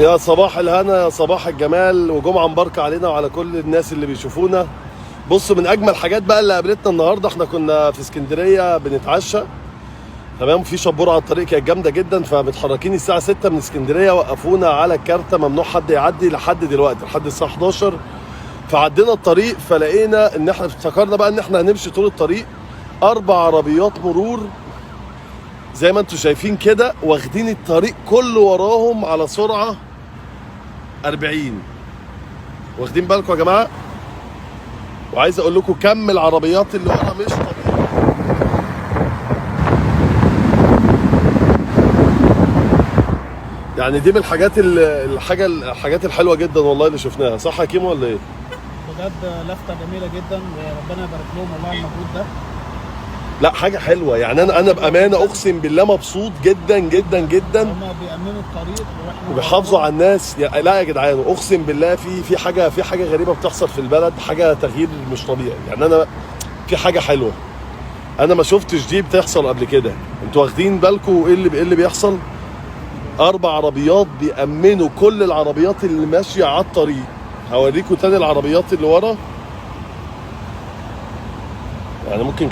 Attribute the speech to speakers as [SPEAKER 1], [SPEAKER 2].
[SPEAKER 1] يا صباح الهنا، يا صباح الجمال، وجمعة مباركة علينا وعلى كل الناس اللي بيشوفونا. بصوا، من أجمل الحاجات بقى اللي قابلتنا النهاردة، احنا كنا في اسكندرية بنتعشى، تمام، في شبورة على الطريق كانت جامدة جدا، فمتحركين الساعة 6 من اسكندرية، وقفونا على الكارتة ممنوع حد يعدي لحد دلوقتي، لحد الساعة 11. فعدينا الطريق، فلقينا ان احنا افتكرنا بقى ان احنا هنمشي طول الطريق 4 عربيات مرور زي ما انتم شايفين كده، واخدين الطريق كله وراهم على سرعة 40. واخدين بالكم يا جماعه؟ وعايز اقول لكم كم العربيات اللي ورا مش طبيعي. يعني دي من الحاجات الحلوه جدا والله اللي شفناها، صح يا كيمو ولا ايه؟
[SPEAKER 2] بجد لفته جميله جدا، وربنا يبارك لهم والله على المجهود ده.
[SPEAKER 1] لا، حاجه حلوه يعني. انا بامانه اقسم بالله مبسوط جدا جدا جدا.
[SPEAKER 2] هم بيأمنوا الطريق
[SPEAKER 1] وبيحافظوا على الناس. لا يا جدعان، اقسم بالله في حاجه غريبه بتحصل في البلد، حاجه تغيير مش طبيعي يعني. انا في حاجه حلوه انا ما شفتش دي بتحصل قبل كده. انتوا واخدين بالكم ايه اللي بيحصل؟ 4 عربيات بيأمنوا كل العربيات اللي ماشيه على الطريق. هوريكم تاني العربيات اللي ورا، يعني ممكن كمان